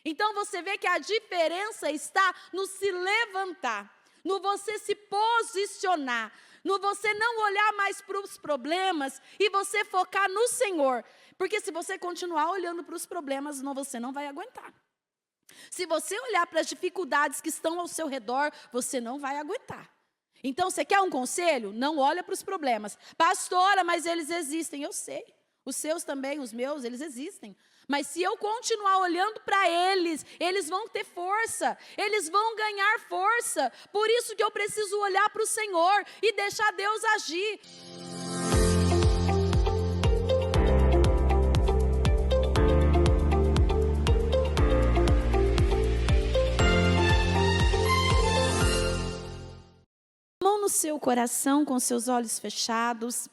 Então você vê que a diferença está no se levantar, no você se posicionar, no você não olhar mais para os problemas e você focar no Senhor. Porque se você continuar olhando para os problemas, você não vai aguentar. Se você olhar para as dificuldades que estão ao seu redor, você não vai aguentar. Então, você quer um conselho? Não olha para os problemas. Pastora, mas eles existem. Eu sei. Os seus também, os meus, eles existem. Mas se eu continuar olhando para eles, eles vão ter força. Eles vão ganhar força. Por isso que eu preciso olhar para o Senhor e deixar Deus agir. Mão no seu coração, com seus olhos fechados.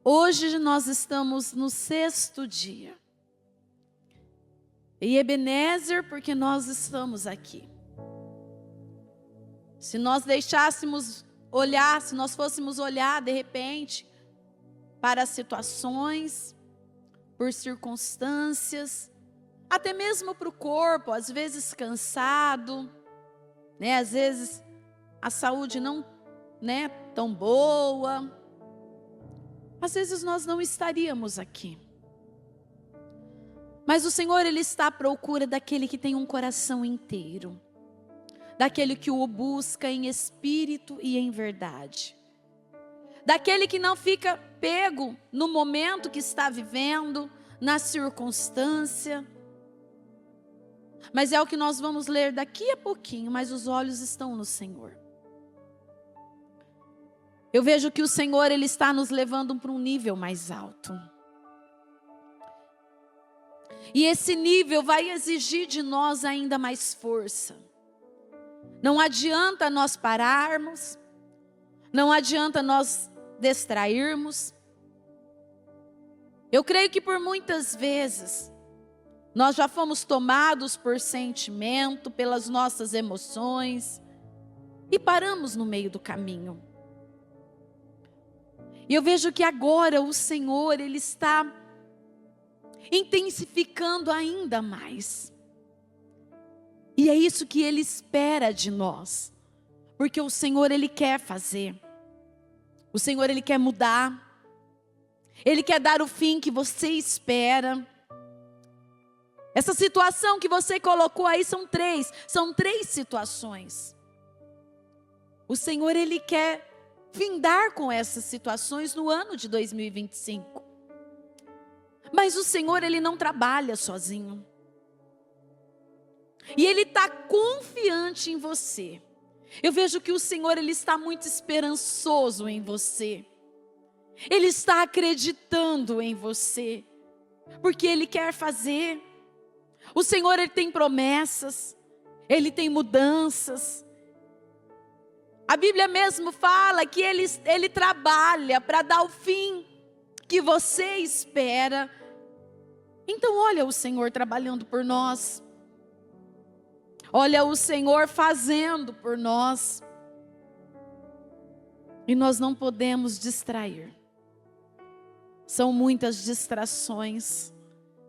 Hoje nós estamos no 6º dia. E Ebenezer, porque nós estamos aqui. Se nós deixássemos olhar, se nós fôssemos olhar de repente para as situações, por circunstâncias, até mesmo para o corpo, às vezes cansado, às vezes a saúde não tão boa, às vezes nós não estaríamos aqui. Mas o Senhor, Ele está à procura daquele que tem um coração inteiro, daquele que o busca em espírito e em verdade, daquele que não fica pego no momento que está vivendo, na circunstância. Mas é o que nós vamos ler daqui a pouquinho, mas os olhos estão no Senhor. Eu vejo que o Senhor, Ele está nos levando para um nível mais alto. E esse nível vai exigir de nós ainda mais força. Não adianta nós pararmos, não adianta nós distrairmos. Eu creio que por muitas vezes nós já fomos tomados por sentimento, pelas nossas emoções, e paramos no meio do caminho. E eu vejo que agora o Senhor, Ele está intensificando ainda mais. E é isso que Ele espera de nós. Porque o Senhor, Ele quer fazer. O Senhor, Ele quer mudar. Ele quer dar o fim que você espera. Essa situação que você colocou aí são três situações. O Senhor, Ele quer findar com essas situações no ano de 2025. Mas o Senhor, Ele não trabalha sozinho. E Ele está confiante em você. Eu vejo que o Senhor, Ele está muito esperançoso em você. Ele está acreditando em você. Porque Ele quer fazer. O Senhor, Ele tem promessas. Ele tem mudanças. A Bíblia mesmo fala que Ele trabalha para dar o fim que você espera. Então olha o Senhor trabalhando por nós. Olha o Senhor fazendo por nós. E nós não podemos distrair. São muitas distrações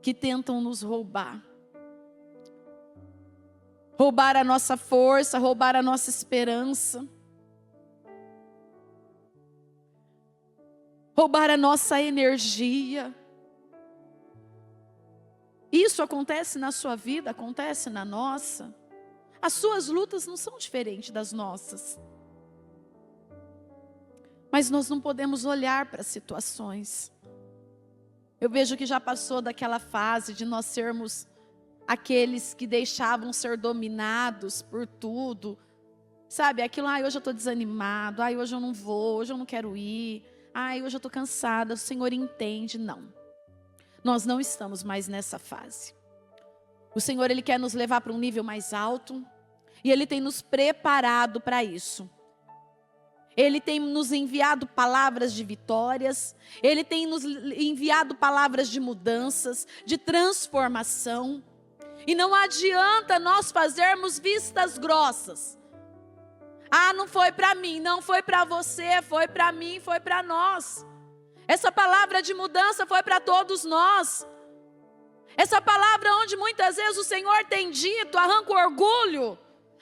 que tentam nos roubar. Roubar a nossa força, roubar a nossa esperança. Roubar a nossa energia. Isso acontece na sua vida, acontece na nossa. As suas lutas não são diferentes das nossas. Mas nós não podemos olhar para as situações. Eu vejo que já passou daquela fase de nós sermos aqueles que deixavam ser dominados por tudo. Sabe, aquilo, hoje eu estou desanimado, hoje eu não vou, hoje eu não quero ir. Hoje eu estou cansada, o Senhor entende. Não, nós não estamos mais nessa fase. O Senhor, Ele quer nos levar para um nível mais alto. E Ele tem nos preparado para isso. Ele tem nos enviado palavras de vitórias. Ele tem nos enviado palavras de mudanças, de transformação. E não adianta nós fazermos vistas grossas. Não foi para mim, não foi para você, foi para mim, foi para nós. Essa palavra de mudança foi para todos nós. Essa palavra onde muitas vezes o Senhor tem dito, arranca o orgulho.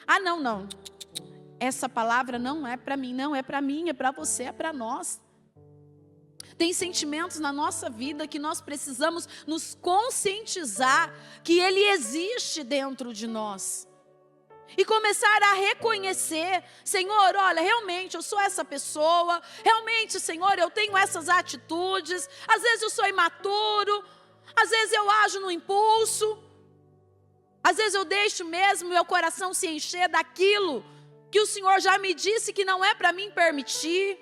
Ah, não, não. Essa palavra não é para mim, não é para mim, é para você, é para nós. Tem sentimentos na nossa vida que nós precisamos nos conscientizar que ele existe dentro de nós. E começar a reconhecer, Senhor, olha, realmente eu sou essa pessoa, realmente, Senhor, eu tenho essas atitudes, às vezes eu sou imaturo, às vezes eu ajo no impulso, às vezes eu deixo mesmo meu coração se encher daquilo que o Senhor já me disse que não é para mim permitir.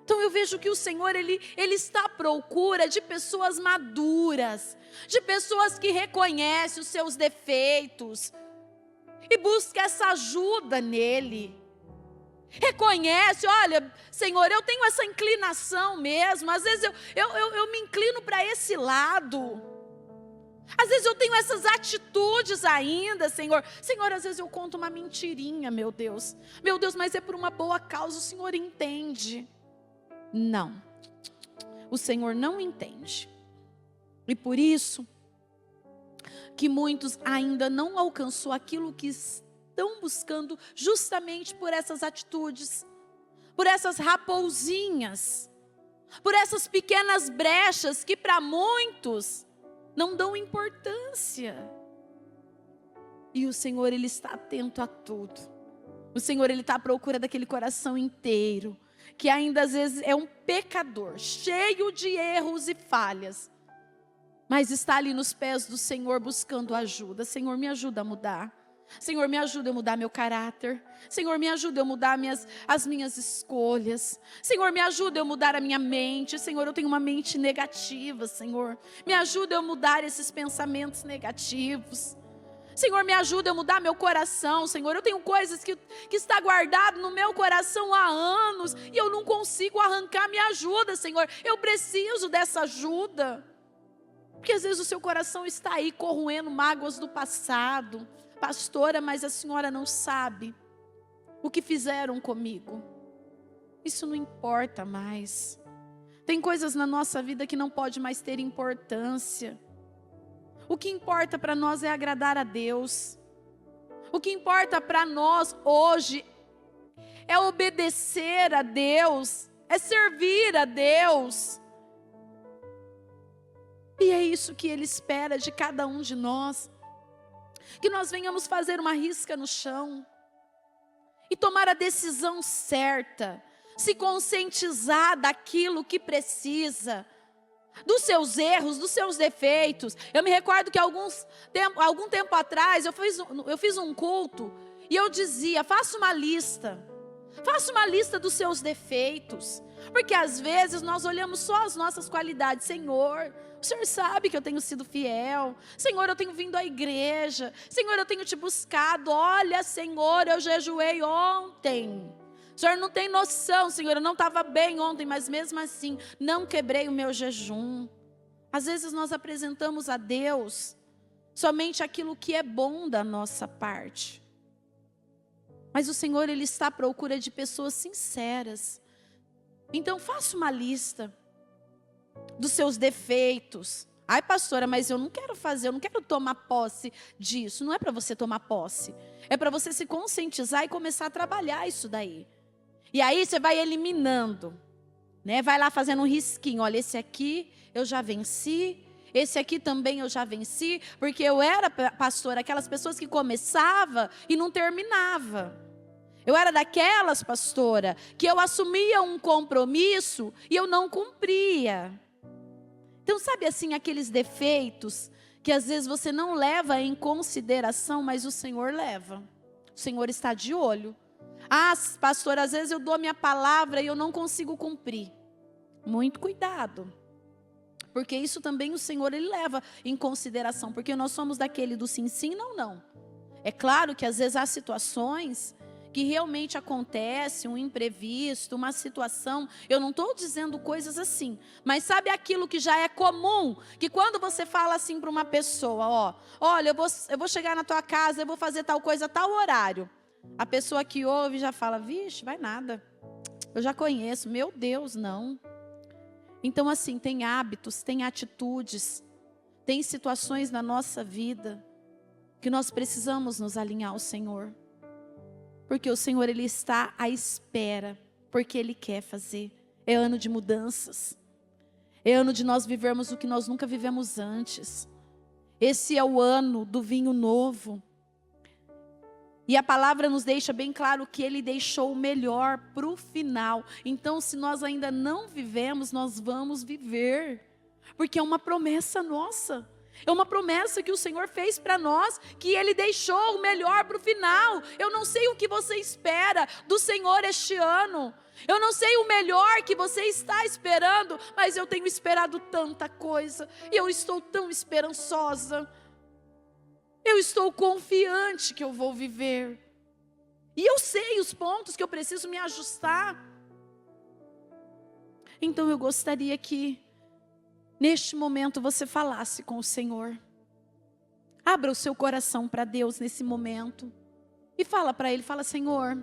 Então eu vejo que o Senhor, Ele está à procura de pessoas maduras, de pessoas que reconhecem os seus defeitos e busca essa ajuda nele. Reconhece, olha, Senhor, eu tenho essa inclinação mesmo, às vezes eu me inclino para esse lado. Às vezes eu tenho essas atitudes ainda, Senhor. Senhor, às vezes eu conto uma mentirinha, meu Deus. Meu Deus, mas é por uma boa causa, o Senhor entende. Não, o Senhor não entende. E por isso que muitos ainda não alcançou aquilo que estão buscando, justamente por essas atitudes, por essas raposinhas, por essas pequenas brechas que para muitos não dão importância. E o Senhor, Ele está atento a tudo. O Senhor, Ele está à procura daquele coração inteiro, que ainda às vezes é um pecador, cheio de erros e falhas, mas está ali nos pés do Senhor buscando ajuda. Senhor, me ajuda a mudar. Senhor, me ajuda a mudar meu caráter. Senhor, me ajuda a mudar as minhas escolhas. Senhor, me ajuda a mudar a minha mente. Senhor, eu tenho uma mente negativa, Senhor. Me ajuda a mudar esses pensamentos negativos. Senhor, me ajuda a mudar meu coração, Senhor. Eu tenho coisas que está guardado no meu coração há anos e eu não consigo arrancar. Me ajuda, Senhor. Eu preciso dessa ajuda. Porque às vezes o seu coração está aí corroendo mágoas do passado. Pastora, mas a senhora não sabe o que fizeram comigo. Isso não importa mais. Tem coisas na nossa vida que não pode mais ter importância. O que importa para nós é agradar a Deus. O que importa para nós hoje é obedecer a Deus, é servir a Deus. E é isso que Ele espera de cada um de nós. Que nós venhamos fazer uma risca no chão e tomar a decisão certa, se conscientizar daquilo que precisa, dos seus erros, dos seus defeitos. Eu me recordo que algum tempo atrás eu fiz um culto e eu dizia, faça uma lista dos seus defeitos, porque às vezes nós olhamos só as nossas qualidades. Senhor, o Senhor sabe que eu tenho sido fiel. Senhor, eu tenho vindo à igreja. Senhor, eu tenho te buscado. Olha, Senhor, eu jejuei ontem. O Senhor não tem noção, Senhor, eu não estava bem ontem, mas mesmo assim, não quebrei o meu jejum. Às vezes nós apresentamos a Deus somente aquilo que é bom da nossa parte. Mas o Senhor, Ele está à procura de pessoas sinceras. Então faça uma lista dos seus defeitos. Ai, pastora, mas eu não quero tomar posse disso. Não é para você tomar posse. É para você se conscientizar e começar a trabalhar isso daí. E aí você vai eliminando, né? Vai lá fazendo um risquinho. Olha, esse aqui eu já venci. Esse aqui também eu já venci. Porque eu era, pastora, aquelas pessoas que começava e não terminava. Eu era daquelas, pastora, que eu assumia um compromisso e eu não cumpria. Então, sabe assim, aqueles defeitos que às vezes você não leva em consideração, mas o Senhor leva. O Senhor está de olho. Ah, pastor, às vezes eu dou a minha palavra e eu não consigo cumprir. Muito cuidado. Porque isso também o Senhor, Ele leva em consideração. Porque nós somos daquele do sim, sim, não, não. É claro que às vezes há situações que realmente acontece, um imprevisto, uma situação. Eu não estou dizendo coisas assim, mas sabe aquilo que já é comum, que quando você fala assim para uma pessoa, ó, olha, eu vou chegar na tua casa, eu vou fazer tal coisa, tal horário. A pessoa que ouve já fala, vixe, vai nada, eu já conheço, meu Deus, não. Então assim, tem hábitos, tem atitudes, Tem situações na nossa vida que nós precisamos nos alinhar ao Senhor. Porque o Senhor, Ele está à espera, porque Ele quer fazer. É ano de mudanças. É ano de nós vivermos o que nós nunca vivemos antes. Esse é o ano do vinho novo. E a palavra nos deixa bem claro que Ele deixou o melhor para o final. Então, se nós ainda não vivemos, nós vamos viver. Porque é uma promessa nossa. É uma promessa que o Senhor fez para nós, que Ele deixou o melhor para o final. Eu não sei o que você espera do Senhor este ano. Eu não sei o melhor que você está esperando, mas eu tenho esperado tanta coisa. E eu estou tão esperançosa. Eu estou confiante que eu vou viver. E eu sei os pontos que eu preciso me ajustar. Então eu gostaria que neste momento você falasse com o Senhor. Abra o seu coração para Deus nesse momento. E fala para Ele, fala: Senhor,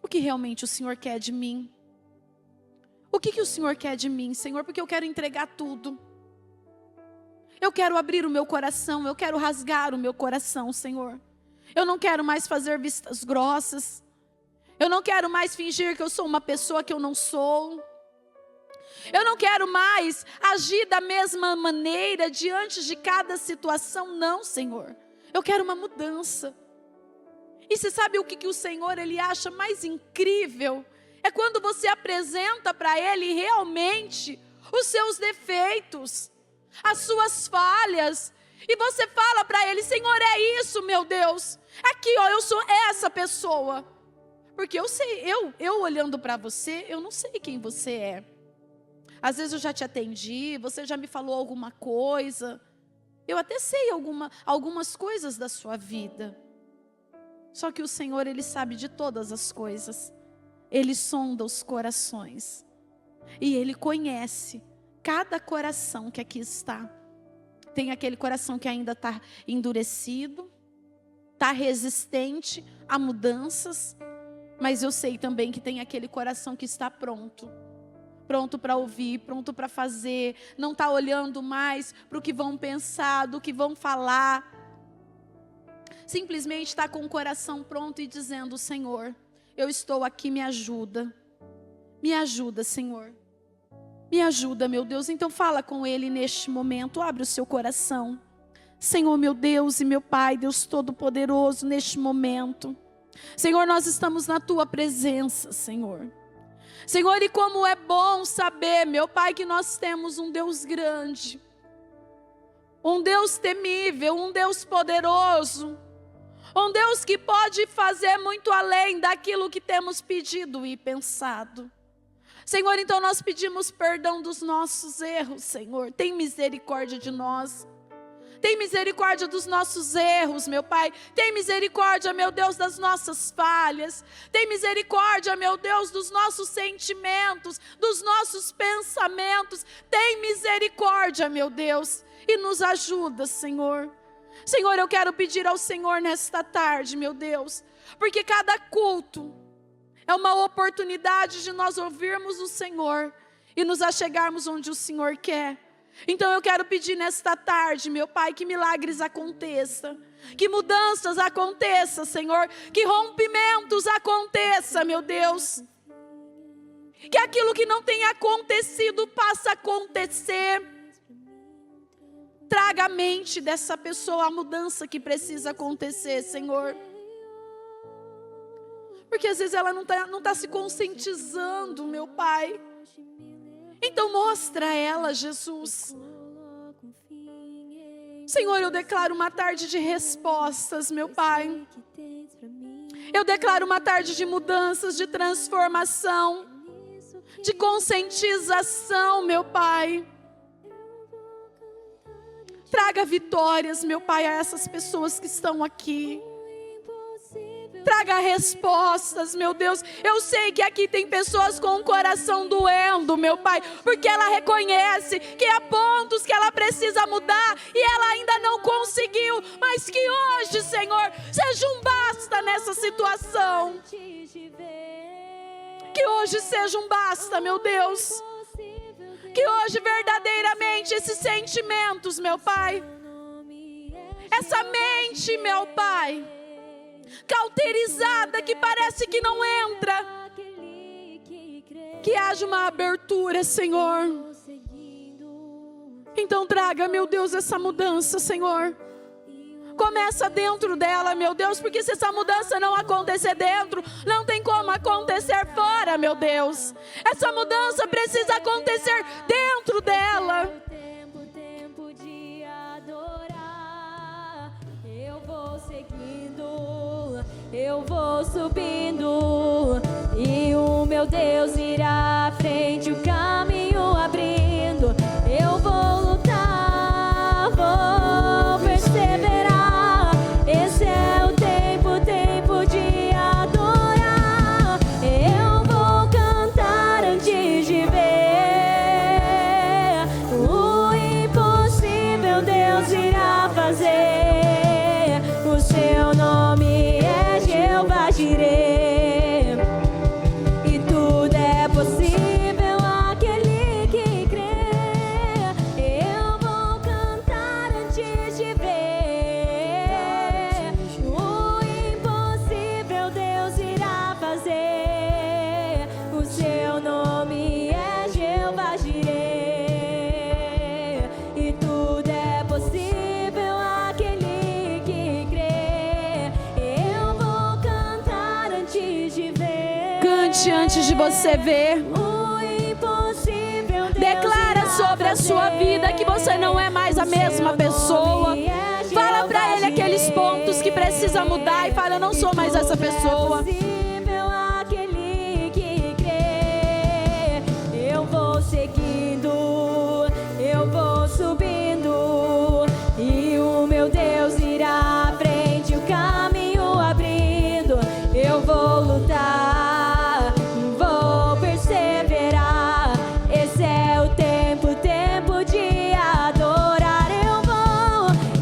o que realmente o Senhor quer de mim? O que o Senhor quer de mim, Senhor? Porque eu quero entregar tudo. Eu quero abrir o meu coração, eu quero rasgar o meu coração, Senhor. Eu não quero mais fazer vistas grossas. Eu não quero mais fingir que eu sou uma pessoa que eu não sou. Eu não quero mais agir da mesma maneira diante de cada situação, não, Senhor. Eu quero uma mudança. E você sabe o que o Senhor, Ele acha mais incrível? É quando você apresenta para Ele realmente os seus defeitos, as suas falhas. E você fala para Ele: Senhor, é isso, meu Deus. Aqui, ó, eu sou essa pessoa. Porque eu sei, eu olhando para você, eu não sei quem você é. Às vezes eu já te atendi, você já me falou alguma coisa. Eu até sei algumas coisas da sua vida. Só que o Senhor, Ele sabe de todas as coisas. Ele sonda os corações. E Ele conhece cada coração que aqui está. Tem aquele coração que ainda está endurecido, está resistente a mudanças. Mas eu sei também que tem aquele coração que está pronto. Pronto para ouvir, pronto para fazer. Não está olhando mais para o que vão pensar, do que vão falar. Simplesmente está com o coração pronto e dizendo: Senhor, eu estou aqui, me ajuda. Me ajuda, Senhor. Me ajuda, meu Deus. Então fala com Ele neste momento. Abre o seu coração. Senhor, meu Deus e meu Pai, Deus Todo-Poderoso, neste momento. Senhor, nós estamos na Tua presença, Senhor. Senhor, e como é bom saber, meu Pai, que nós temos um Deus grande. Um Deus temível, um Deus poderoso. Um Deus que pode fazer muito além daquilo que temos pedido e pensado. Senhor, então nós pedimos perdão dos nossos erros, Senhor. Tem misericórdia de nós. Tem misericórdia dos nossos erros, meu Pai. Tem misericórdia, meu Deus, das nossas falhas. Tem misericórdia, meu Deus, dos nossos sentimentos, dos nossos pensamentos. Tem misericórdia, meu Deus. E nos ajuda, Senhor. Senhor, eu quero pedir ao Senhor nesta tarde, meu Deus, porque cada culto é uma oportunidade de nós ouvirmos o Senhor e nos achegarmos onde o Senhor quer. Então eu quero pedir nesta tarde, meu Pai, que milagres aconteçam, que mudanças aconteçam, Senhor, que rompimentos aconteçam, meu Deus. Que aquilo que não tem acontecido passe a acontecer. Traga à mente dessa pessoa a mudança que precisa acontecer, Senhor. Porque às vezes ela não tá se conscientizando, meu Pai. Então mostra a ela, Jesus. Senhor, eu declaro uma tarde de respostas, meu Pai. Eu declaro uma tarde de mudanças, de transformação, de conscientização, meu Pai. Traga vitórias, meu Pai, a essas pessoas que estão aqui. Traga respostas, meu Deus. Eu sei que aqui tem pessoas com o coração doendo, meu Pai, porque ela reconhece que há pontos que ela precisa mudar e ela ainda não conseguiu, mas que hoje, Senhor, seja um basta nessa situação. Que hoje seja um basta, meu Deus. Que hoje verdadeiramente esses sentimentos, meu Pai, essa mente, meu Pai, cauterizada, que parece que não entra, que haja uma abertura, Senhor. Então traga, meu Deus, essa mudança, Senhor. Começa dentro dela, meu Deus, porque se essa mudança não acontecer dentro, não tem como acontecer fora, meu Deus. Essa mudança precisa acontecer dentro dela. Tempo de adorar, eu vou seguindo, eu vou subindo, e o meu Deus irá à frente, o caminho abrindo. Eu vou lutar, vou perseverar. Esse é o tempo de adorar. Eu vou cantar antes de ver. O impossível Deus irá fazer. O seu nome é Jeová Jireh. E tudo é possível àquele que crê. Eu vou cantar antes de ver. O impossível Deus irá fazer. O seu nome é Jeová Jireh. E tudo é possível àquele que crê. Eu vou cantar antes de ver. Cante antes de você ver. O impossível Deus Declara irá sobre a sua fazer. vida que você não é mais a mesma pessoa. Fala para ele aqueles pontos que precisa mudar e fala: eu não sou mais essa pessoa. É possível àquele que crê. Eu vou seguindo, eu vou subindo, e o meu Deus irá à frente, o caminho abrindo. Eu vou lutar, vou perseverar. Esse é o tempo de adorar.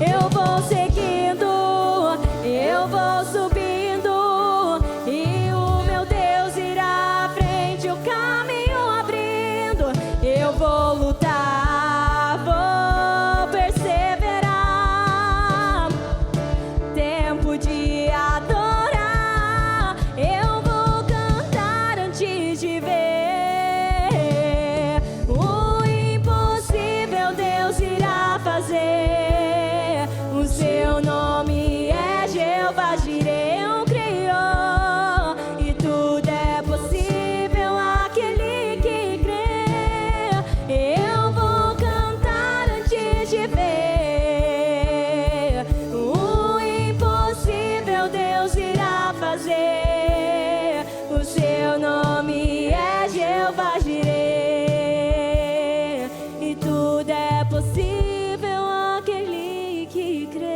Eu vou seguindo, eu vou subindo, e o meu Deus irá à frente, o caminho abrindo. Eu vou lutar, vou perseverar. Tempo de adorar. Eu vou cantar antes de ver. O impossível Deus irá fazer. O seu nome é Jeová Jireh, o Criou. E tudo é possível àquele que crê. Eu vou cantar antes de ver. O impossível Deus irá fazer. O seu nome é Jeová Jireh. E tudo é possível àquele que crê.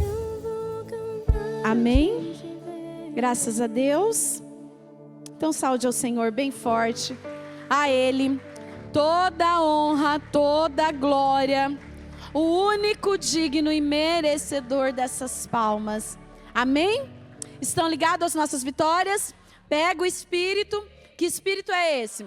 Eu vou cantar. Amém? antes de ver. Graças a Deus. Então saúde ao Senhor bem forte. A Ele toda a honra, toda a glória. O único digno e merecedor dessas palmas. Amém? Estão ligados às nossas vitórias? Pega o Espírito. Que Espírito é esse?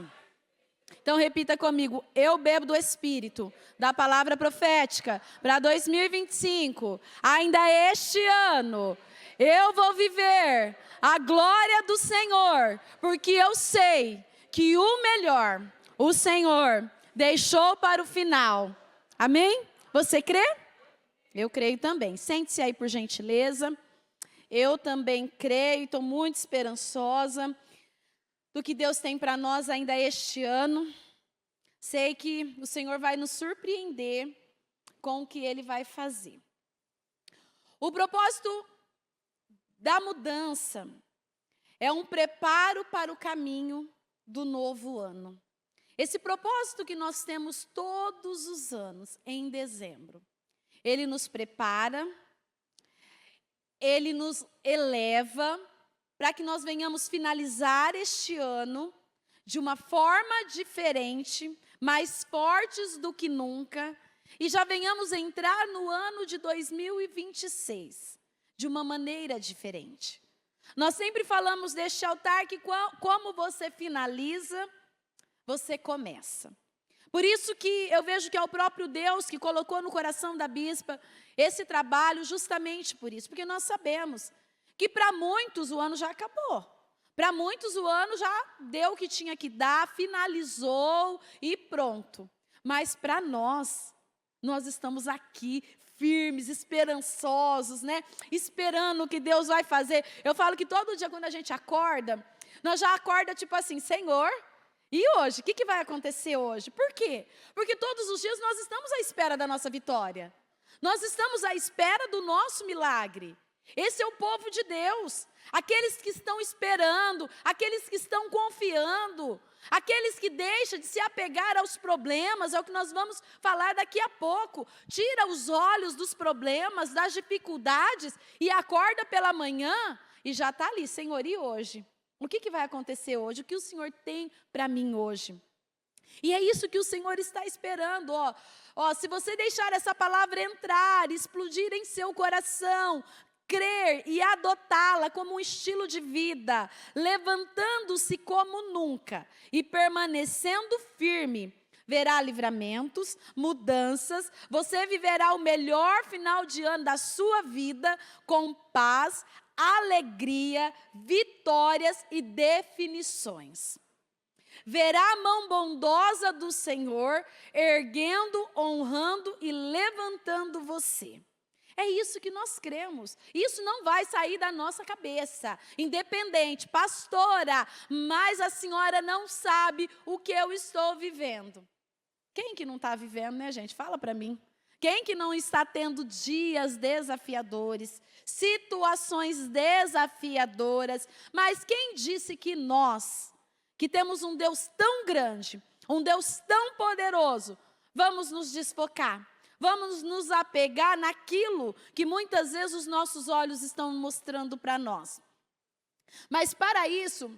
Então repita comigo: eu bebo do Espírito, da palavra profética, para 2025, ainda este ano, eu vou viver a glória do Senhor, porque eu sei que o melhor, o Senhor deixou para o final. Amém? Você crê? Eu creio também. Sente-se aí por gentileza. Eu também creio, estou muito esperançosa do que Deus tem para nós ainda este ano. Sei que o Senhor vai nos surpreender com o que Ele vai fazer. O propósito da mudança é um preparo para o caminho do novo ano. Esse propósito que nós temos todos os anos, em dezembro, ele nos prepara, ele nos eleva para que nós venhamos finalizar este ano de uma forma diferente, mais fortes do que nunca, e já venhamos entrar no ano de 2026 de uma maneira diferente. Nós sempre falamos deste altar que como você finaliza, você começa. Por isso que eu vejo que é o próprio Deus que colocou no coração da bispa esse trabalho, justamente por isso. Porque nós sabemos que para muitos o ano já acabou. Para muitos o ano já deu o que tinha que dar, finalizou e pronto. Mas para nós estamos aqui firmes, esperançosos, né? Esperando o que Deus vai fazer. Eu falo que todo dia quando a gente acorda, nós já acorda tipo assim, Senhor, e hoje? O que vai acontecer hoje? Por quê? Porque todos os dias nós estamos à espera da nossa vitória. Nós estamos à espera do nosso milagre. Esse é o povo de Deus. Aqueles que estão esperando, aqueles que estão confiando, aqueles que deixam de se apegar aos problemas, é o que nós vamos falar daqui a pouco. Tira os olhos dos problemas, das dificuldades e acorda pela manhã e já está ali, Senhor, e hoje? O que vai acontecer hoje? O que o Senhor tem para mim hoje? E é isso que o Senhor está esperando, se você deixar essa palavra entrar, explodir em seu coração, crer e adotá-la como um estilo de vida, levantando-se como nunca e permanecendo firme, verá livramentos, mudanças, você viverá o melhor final de ano da sua vida com paz, alegria, vitórias e definições. Verá a mão bondosa do Senhor, erguendo, honrando e levantando você. É isso que nós cremos. Isso não vai sair da nossa cabeça. Independente, pastora, mas a senhora não sabe o que eu estou vivendo. Quem que não está vivendo, né, gente? Fala para mim. Quem que não está tendo dias desafiadores, situações desafiadoras? Mas quem disse que nós, que temos um Deus tão grande, um Deus tão poderoso, vamos nos desfocar? Vamos nos apegar naquilo que muitas vezes os nossos olhos estão mostrando para nós. Mas para isso,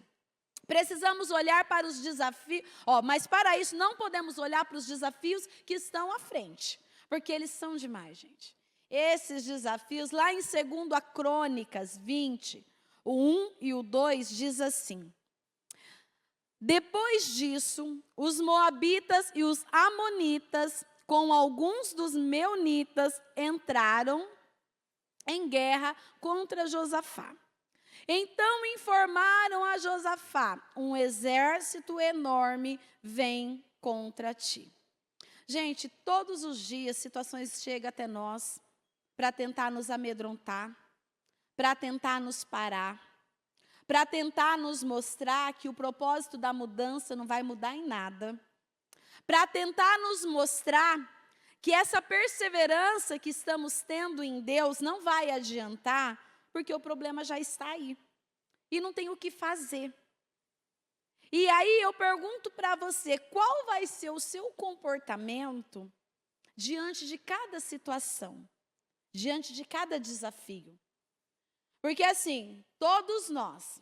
precisamos olhar para os desafios, mas para isso não podemos olhar para os desafios que estão à frente, porque eles são demais, gente. Esses desafios, lá em 2 Crônicas 20, o 1 e o 2, diz assim: depois disso, os moabitas e os amonitas, com alguns dos meunitas, entraram em guerra contra Josafá. Então informaram a Josafá: um exército enorme vem contra ti. Gente, todos os dias situações chegam até nós para tentar nos amedrontar, para tentar nos parar, para tentar nos mostrar que o propósito da mudança não vai mudar em nada, para tentar nos mostrar que essa perseverança que estamos tendo em Deus não vai adiantar, porque o problema já está aí e não tem o que fazer. E aí eu pergunto para você, qual vai ser o seu comportamento diante de cada situação, diante de cada desafio? Porque assim, todos nós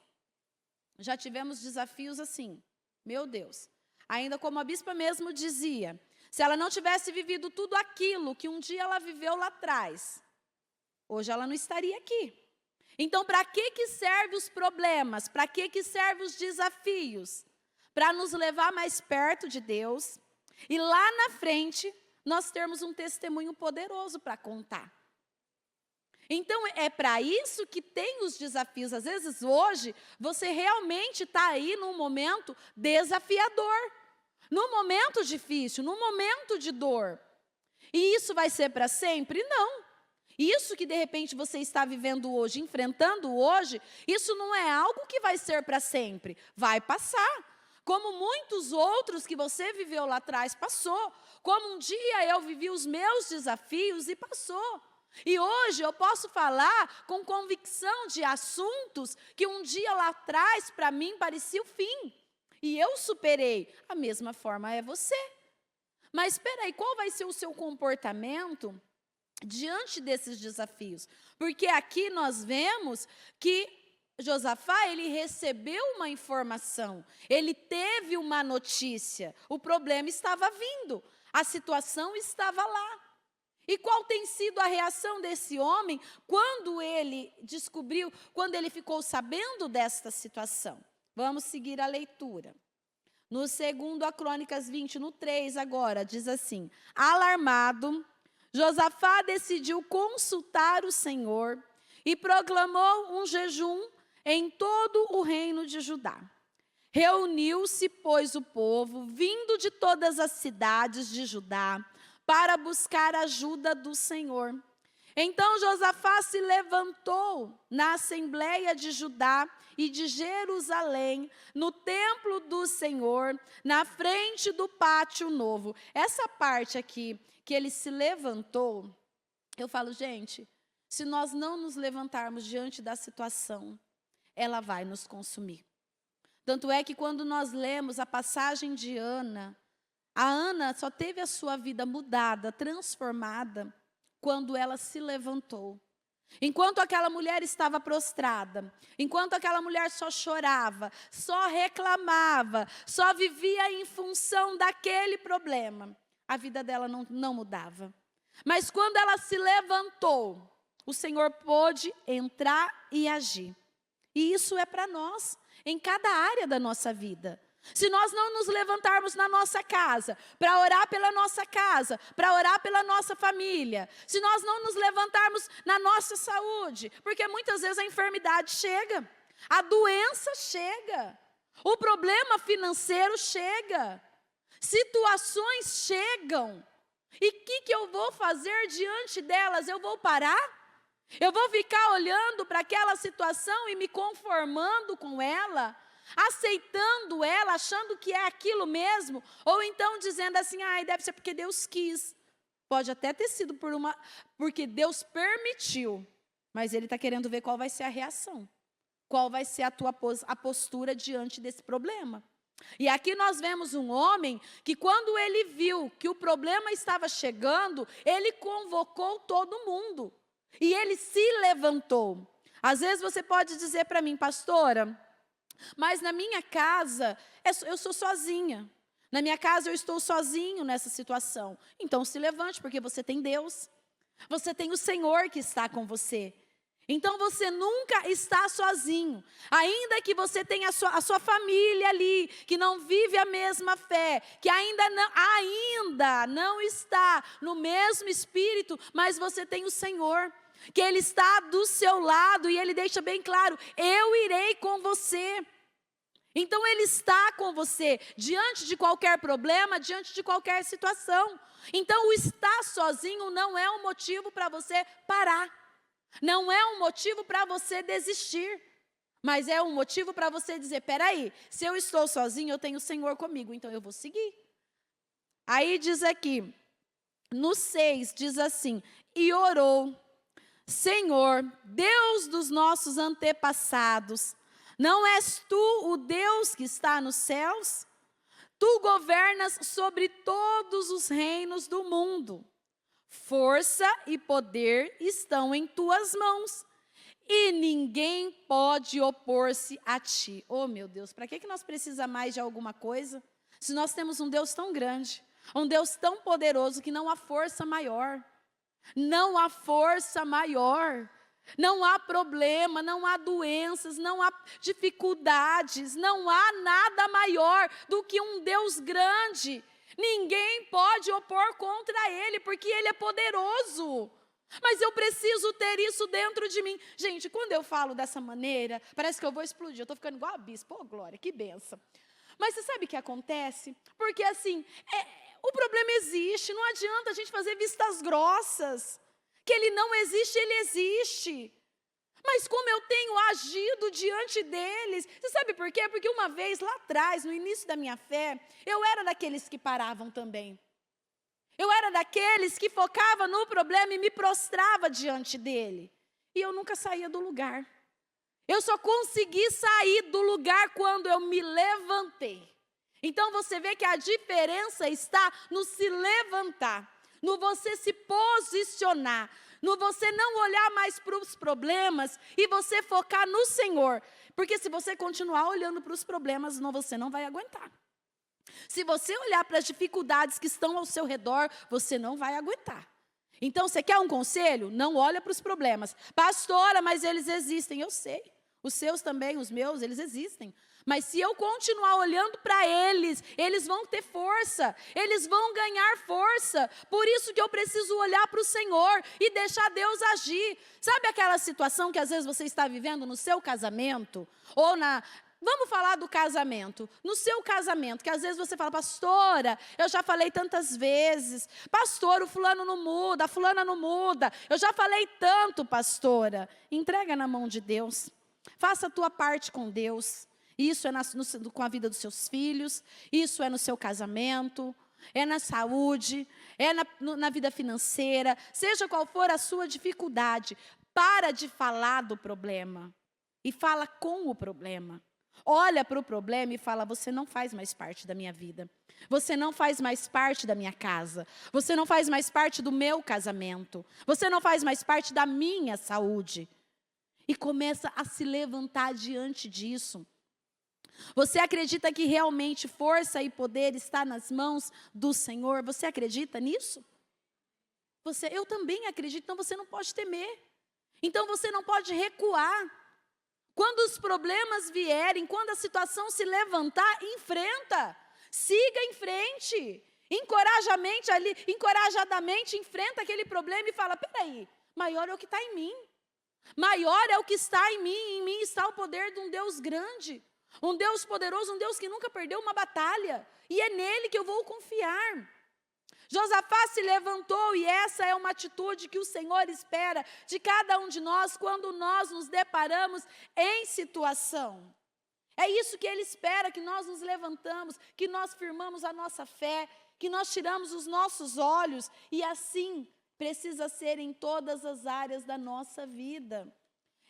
já tivemos desafios assim, meu Deus. Ainda como a bispa mesmo dizia, se ela não tivesse vivido tudo aquilo que um dia ela viveu lá atrás, hoje ela não estaria aqui. Então, para que servem os problemas? Para que servem os desafios? Para nos levar mais perto de Deus e lá na frente nós termos um testemunho poderoso para contar. Então, é para isso que tem os desafios. Às vezes, hoje, você realmente está aí num momento desafiador, num momento difícil, num momento de dor. E isso vai ser para sempre? Não. Isso que, de repente, você está vivendo hoje, enfrentando hoje, isso não é algo que vai ser para sempre. Vai passar. Como muitos outros que você viveu lá atrás, passou. Como um dia eu vivi os meus desafios e passou. E hoje eu posso falar com convicção de assuntos que um dia lá atrás, para mim, parecia o fim. E eu superei. A mesma forma é você. Mas espera aí, qual vai ser o seu comportamento diante desses desafios? Porque aqui nós vemos que Josafá, ele recebeu uma informação, ele teve uma notícia, o problema estava vindo, a situação estava lá. E qual tem sido a reação desse homem quando ele descobriu, quando ele ficou sabendo desta situação? Vamos seguir a leitura. No segundo a Crônicas 20, no 3 agora, diz assim: alarmado, Josafá decidiu consultar o Senhor e proclamou um jejum em todo o reino de Judá. Reuniu-se, pois, o povo, vindo de todas as cidades de Judá, para buscar a ajuda do Senhor. Então Josafá se levantou na assembleia de Judá e de Jerusalém, no templo do Senhor, na frente do pátio novo. Essa parte aqui, que ele se levantou, eu falo, gente, se nós não nos levantarmos diante da situação, ela vai nos consumir. Tanto é que quando nós lemos a passagem de Ana, a Ana só teve a sua vida mudada, transformada, quando ela se levantou. Enquanto aquela mulher estava prostrada, enquanto aquela mulher só chorava, só reclamava, só vivia em função daquele problema, a vida dela não mudava. Mas quando ela se levantou, o Senhor pôde entrar e agir. E isso é para nós, em cada área da nossa vida. Se nós não nos levantarmos na nossa casa, para orar pela nossa casa, para orar pela nossa família, se nós não nos levantarmos na nossa saúde, porque muitas vezes a enfermidade chega, a doença chega, o problema financeiro chega, situações chegam, e o que eu vou fazer diante delas? Eu vou parar? Eu vou ficar olhando para aquela situação e me conformando com ela? Aceitando ela, achando que é aquilo mesmo, ou então dizendo assim, deve ser porque Deus quis. Pode até ter sido porque Deus permitiu, mas Ele está querendo ver qual vai ser a reação, qual vai ser a postura diante desse problema. E aqui nós vemos um homem que quando ele viu que o problema estava chegando, ele convocou todo mundo, e ele se levantou. Às vezes você pode dizer para mim, pastora, mas na minha casa, eu sou sozinha. Na minha casa eu estou sozinho nessa situação. Então se levante, porque você tem Deus. Você tem o Senhor que está com você. Então você nunca está sozinho. Ainda que você tenha a sua família ali, que não vive a mesma fé, que ainda não está no mesmo espírito, mas você tem o Senhor, que Ele está do seu lado e Ele deixa bem claro, eu irei com você. Então Ele está com você, diante de qualquer problema, diante de qualquer situação. Então o estar sozinho não é um motivo para você parar, não é um motivo para você desistir, mas é um motivo para você dizer, peraí, se eu estou sozinho, eu tenho o Senhor comigo, então eu vou seguir. Aí diz aqui, no 6, diz assim, e orou, Senhor, Deus dos nossos antepassados, não és tu o Deus que está nos céus? Tu governas sobre todos os reinos do mundo. Força e poder estão em tuas mãos, e ninguém pode opor-se a ti. Oh, meu Deus, para que nós precisamos mais de alguma coisa? Se nós temos um Deus tão grande, um Deus tão poderoso, que não há força maior. Não há força maior, não há problema, não há doenças, não há dificuldades, não há nada maior do que um Deus grande. Ninguém pode opor contra Ele, porque Ele é poderoso. Mas eu preciso ter isso dentro de mim. Gente, quando eu falo dessa maneira, parece que eu vou explodir, eu estou ficando igual a bispo, oh glória, que benção. Mas você sabe o que acontece? Porque assim, o problema existe, não adianta a gente fazer vistas grossas, que ele não existe, ele existe. Mas como eu tenho agido diante deles, você sabe por quê? Porque uma vez lá atrás, no início da minha fé, eu era daqueles que paravam também. Eu era daqueles que focava no problema e me prostrava diante dele. E eu nunca saía do lugar. Eu só consegui sair do lugar quando eu me levantei. Então você vê que a diferença está no se levantar, no você se posicionar, no você não olhar mais para os problemas e você focar no Senhor. Porque se você continuar olhando para os problemas, você não vai aguentar. Se você olhar para as dificuldades que estão ao seu redor, você não vai aguentar. Então, você quer um conselho? Não olha para os problemas. Pastora, mas eles existem, eu sei. Os seus também, os meus, eles existem. Mas se eu continuar olhando para eles, eles vão ter força, eles vão ganhar força. Por isso que eu preciso olhar para o Senhor e deixar Deus agir. Sabe aquela situação que às vezes você está vivendo no seu casamento? Vamos falar do casamento. No seu casamento, que às vezes você fala, pastora, eu já falei tantas vezes. Pastor, o fulano não muda, a fulana não muda. Eu já falei tanto, pastora. Entrega na mão de Deus. Faça a tua parte com Deus. Isso é com a vida dos seus filhos, isso é no seu casamento, é na saúde, é na vida financeira, seja qual for a sua dificuldade, para de falar do problema e fala com o problema. Olha para o problema e fala, você não faz mais parte da minha vida, você não faz mais parte da minha casa, você não faz mais parte do meu casamento, você não faz mais parte da minha saúde. E começa a se levantar diante disso. Você acredita que realmente força e poder está nas mãos do Senhor? Você acredita nisso? Eu também acredito, então você não pode temer. Então você não pode recuar. Quando os problemas vierem, quando a situação se levantar, enfrenta. Siga em frente. Encorajadamente enfrenta aquele problema e fala, peraí, maior é o que está em mim. Maior é o que está em mim está o poder de um Deus grande. Um Deus poderoso, um Deus que nunca perdeu uma batalha. E é nele que eu vou confiar. Josafá se levantou e essa é uma atitude que o Senhor espera de cada um de nós quando nós nos deparamos em situação. É isso que Ele espera, que nós nos levantamos, que nós firmamos a nossa fé, que nós tiramos os nossos olhos e assim precisa ser em todas as áreas da nossa vida.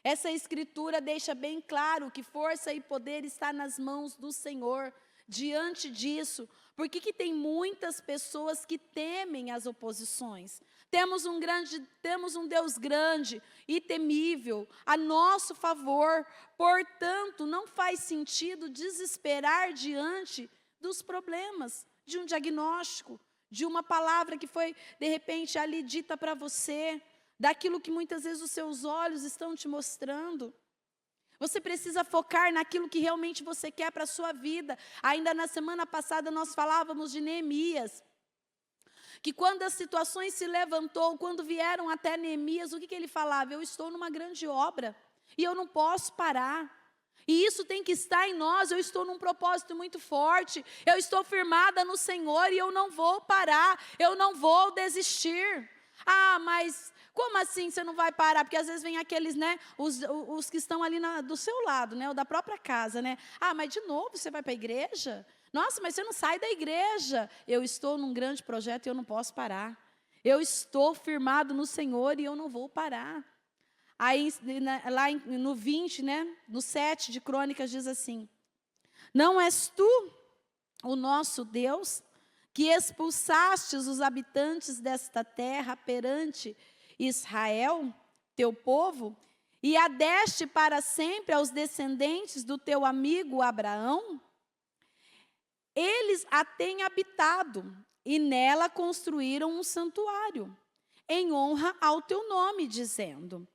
Essa escritura deixa bem claro que força e poder está nas mãos do Senhor. Diante disso, por que tem muitas pessoas que temem as oposições? Temos um Deus grande e temível a nosso favor. Portanto, não faz sentido desesperar diante dos problemas, de um diagnóstico, de uma palavra que foi, de repente, ali dita para você, daquilo que muitas vezes os seus olhos estão te mostrando. Você precisa focar naquilo que realmente você quer para a sua vida. Ainda na semana passada nós falávamos de Neemias, que quando as situações se levantou, quando vieram até Neemias, o que ele falava? Eu estou numa grande obra e eu não posso parar. E isso tem que estar em nós, eu estou num propósito muito forte, eu estou firmada no Senhor e eu não vou parar, eu não vou desistir. Ah, mas como assim você não vai parar? Porque às vezes vem aqueles, né, os que estão ali do seu lado, né, ou da própria casa, né? Ah, mas de novo você vai para a igreja? Nossa, mas você não sai da igreja. Eu estou num grande projeto e eu não posso parar. Eu estou firmado no Senhor e eu não vou parar. Aí, lá no 20, né, no 7 de Crônicas diz assim, não és tu o nosso Deus, que expulsastes os habitantes desta terra perante Israel, teu povo, e a deste para sempre aos descendentes do teu amigo Abraão? Eles a têm habitado, e nela construíram um santuário, em honra ao teu nome, dizendo,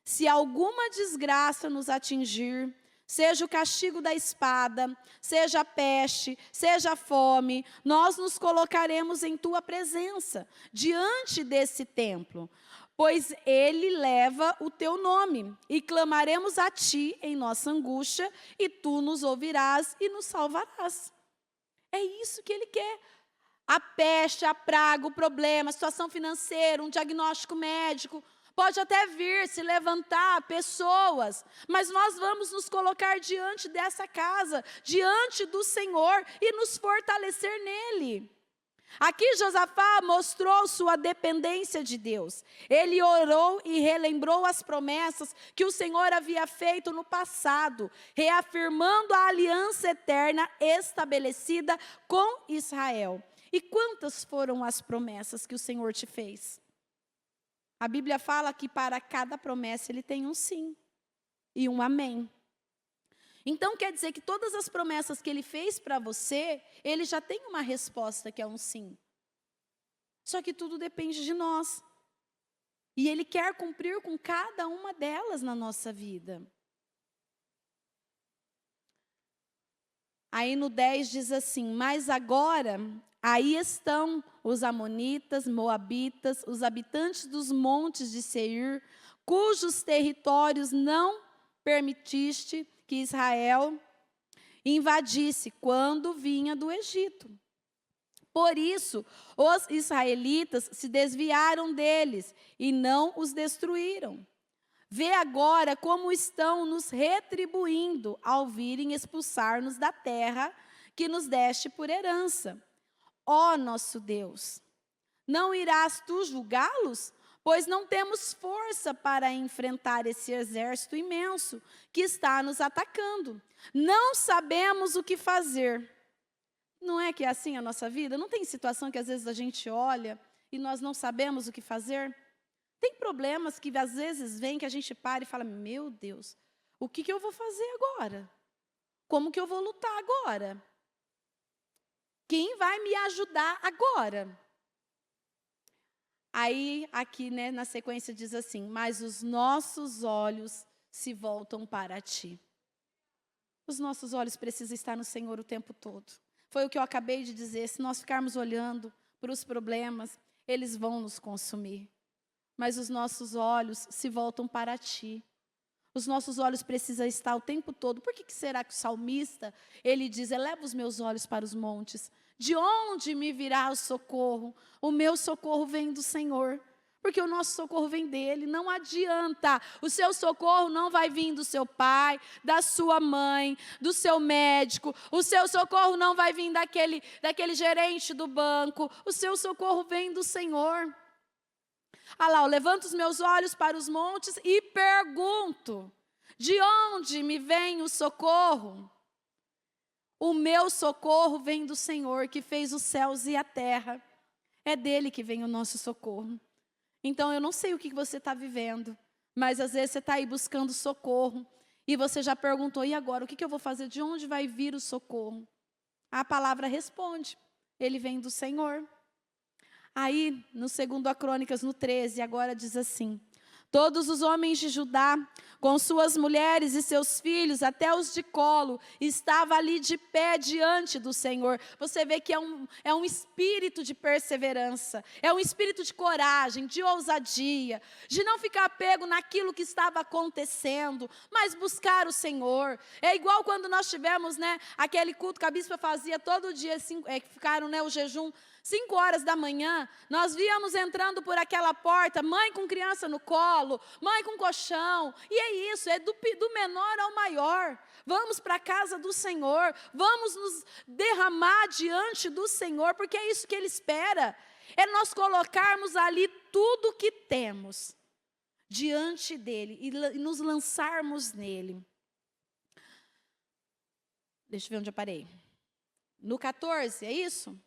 se alguma desgraça nos atingir, seja o castigo da espada, seja a peste, seja a fome, nós nos colocaremos em tua presença, diante desse templo, pois ele leva o teu nome, e clamaremos a ti em nossa angústia, e tu nos ouvirás e nos salvarás. É isso que ele quer. A peste, a praga, o problema, a situação financeira, um diagnóstico médico, pode até vir, se levantar pessoas, mas nós vamos nos colocar diante dessa casa, diante do Senhor e nos fortalecer nele. Aqui Josafá mostrou sua dependência de Deus. Ele orou e relembrou as promessas que o Senhor havia feito no passado, reafirmando a aliança eterna estabelecida com Israel. E quantas foram as promessas que o Senhor te fez? A Bíblia fala que para cada promessa ele tem um sim e um amém. Então quer dizer que todas as promessas que ele fez para você, ele já tem uma resposta que é um sim. Só que tudo depende de nós. E ele quer cumprir com cada uma delas na nossa vida. Aí no 10 diz assim: mas agora aí estão os amonitas, moabitas, os habitantes dos montes de Seir, cujos territórios não permitiste que Israel invadisse quando vinha do Egito. Por isso, os israelitas se desviaram deles e não os destruíram. Vê agora como estão nos retribuindo ao virem expulsar-nos da terra que nos deste por herança. Ó nosso Deus, não irás tu julgá-los? Pois não temos força para enfrentar esse exército imenso que está nos atacando. Não sabemos o que fazer. Não é que é assim a nossa vida? Não tem situação que às vezes a gente olha e nós não sabemos o que fazer? Tem problemas que às vezes vem que a gente para e fala: meu Deus, o que eu vou fazer agora? Como que eu vou lutar agora? Quem vai me ajudar agora? Aí, aqui, né, na sequência diz assim: mas os nossos olhos se voltam para ti. Os nossos olhos precisam estar no Senhor o tempo todo. Foi o que eu acabei de dizer. Se nós ficarmos olhando para os problemas, eles vão nos consumir. Mas os nossos olhos se voltam para ti. Os nossos olhos precisam estar o tempo todo. Por que será que o salmista, ele diz: eleva os meus olhos para os montes? De onde me virá o socorro? O meu socorro vem do Senhor. Porque o nosso socorro vem dele. Não adianta. O seu socorro não vai vir do seu pai, da sua mãe, do seu médico. O seu socorro não vai vir daquele gerente do banco. O seu socorro vem do Senhor. Ah lá, eu levanto os meus olhos para os montes e pergunto: de onde me vem o socorro? O meu socorro vem do Senhor, que fez os céus e a terra. É dele que vem o nosso socorro. Então, eu não sei o que você está vivendo, mas às vezes você está aí buscando socorro, e você já perguntou: e agora, o que eu vou fazer? De onde vai vir o socorro? A palavra responde: ele vem do Senhor. Aí, no 2 Crônicas, no 13, agora diz assim: todos os homens de Judá, com suas mulheres e seus filhos, até os de colo, estavam ali de pé diante do Senhor. Você vê que é um espírito de perseverança, é um espírito de coragem, de ousadia, de não ficar pego naquilo que estava acontecendo, mas buscar o Senhor. É igual quando nós tivemos, né, aquele culto que a bispa fazia todo dia, ficaram, né, o jejum 5 horas da manhã, nós víamos entrando por aquela porta, mãe com criança no colo, mãe com colchão, e é isso, é do menor ao maior. Vamos para a casa do Senhor, vamos nos derramar diante do Senhor, porque é isso que Ele espera, é nós colocarmos ali tudo o que temos diante dEle e nos lançarmos nele. Deixa eu ver onde eu parei. No 14, é isso?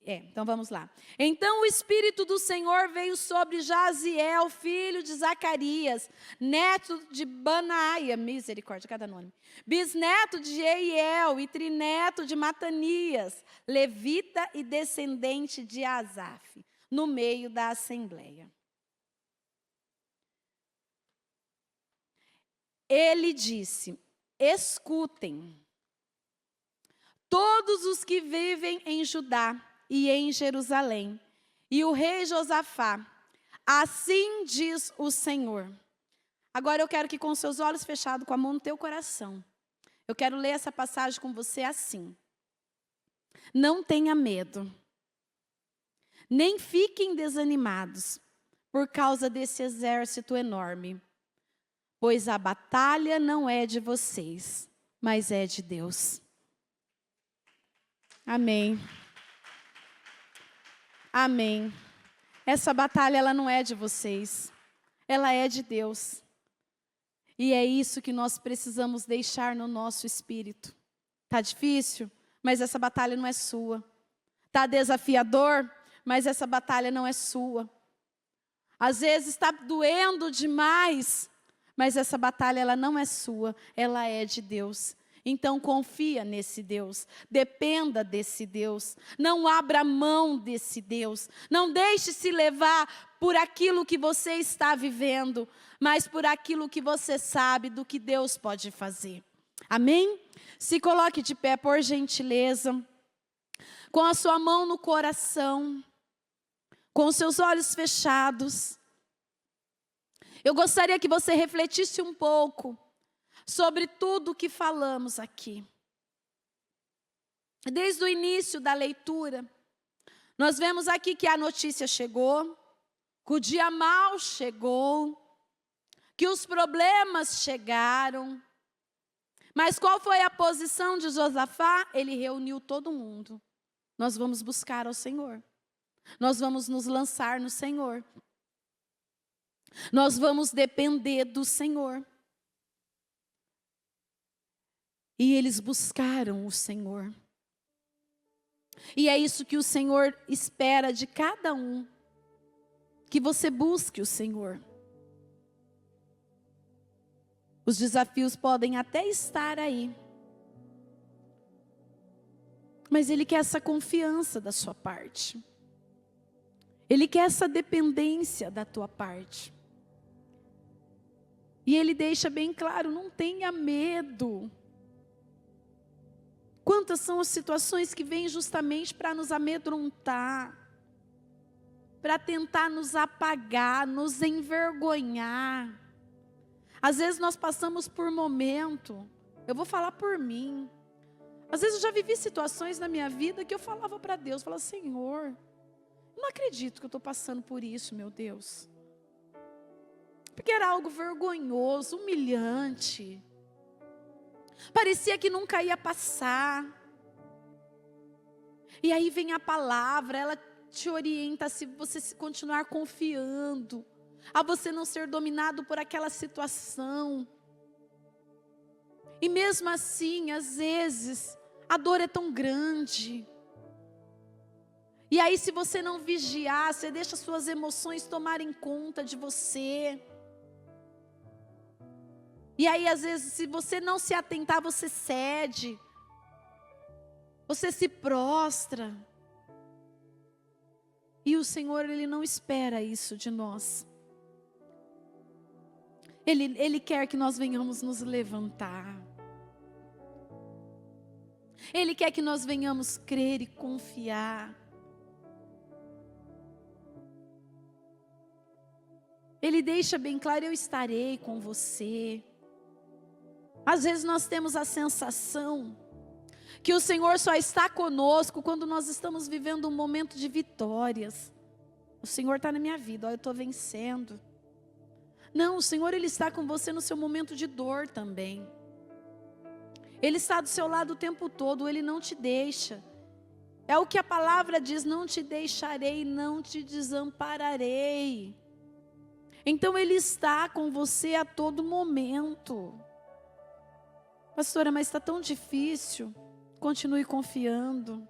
Então vamos lá. Então o Espírito do Senhor veio sobre Jaziel, filho de Zacarias, neto de Banaia, misericórdia, cada nome, bisneto de Jeiel e trineto de Matanias, levita e descendente de Asaf, no meio da assembleia. Ele disse: escutem, todos os que vivem em Judá e em Jerusalém, e o rei Josafá, assim diz o Senhor. Agora eu quero que com seus olhos fechados, com a mão no teu coração, eu quero ler essa passagem com você assim: não tenha medo, nem fiquem desanimados por causa desse exército enorme, pois a batalha não é de vocês, mas é de Deus. Amém. Amém. Essa batalha, ela não é de vocês, ela é de Deus. E é isso que nós precisamos deixar no nosso espírito. Tá difícil? Mas essa batalha não é sua. Tá desafiador? Mas essa batalha não é sua. Às vezes está doendo demais, mas essa batalha, ela não é sua, ela é de Deus. Então confia nesse Deus, dependa desse Deus, não abra mão desse Deus, não deixe se levar por aquilo que você está vivendo, mas por aquilo que você sabe do que Deus pode fazer. Amém? Se coloque de pé, por gentileza, com a sua mão no coração, com os seus olhos fechados. Eu gostaria que você refletisse um pouco sobre tudo o que falamos aqui. Desde o início da leitura, nós vemos aqui que a notícia chegou, que o dia mau chegou, que os problemas chegaram. Mas qual foi a posição de Josafá? Ele reuniu todo mundo. Nós vamos buscar ao Senhor. Nós vamos nos lançar no Senhor. Nós vamos depender do Senhor. E eles buscaram o Senhor. E é isso que o Senhor espera de cada um. Que você busque o Senhor. Os desafios podem até estar aí. Mas Ele quer essa confiança da sua parte. Ele quer essa dependência da tua parte. E Ele deixa bem claro, não tenha medo. Quantas são as situações que vêm justamente para nos amedrontar, para tentar nos apagar, nos envergonhar. Às vezes nós passamos por momento, eu vou falar por mim. Às vezes eu já vivi situações na minha vida que eu falava para Deus, falava, Senhor, eu não acredito que eu estou passando por isso, meu Deus. Porque era algo vergonhoso, humilhante. Parecia que nunca ia passar. E aí vem a palavra, ela te orienta a se você continuar confiando, a você não ser dominado por aquela situação. E mesmo assim, às vezes, a dor é tão grande. E aí se você não vigiar, você deixa suas emoções tomarem conta de você. E aí às vezes, se você não se atentar, você cede. Você se prostra. E o Senhor, Ele não espera isso de nós. Ele quer que nós venhamos nos levantar. Ele quer que nós venhamos crer e confiar. Ele deixa bem claro, eu estarei com você. Às vezes nós temos a sensação que o Senhor só está conosco quando nós estamos vivendo um momento de vitórias. O Senhor está na minha vida, ó, eu estou vencendo. Não, o Senhor, Ele está com você no seu momento de dor também. Ele está do seu lado o tempo todo, Ele não te deixa. É o que a palavra diz, não te deixarei, não te desampararei. Então Ele está com você a todo momento. Pastora, mas está tão difícil. Continue confiando.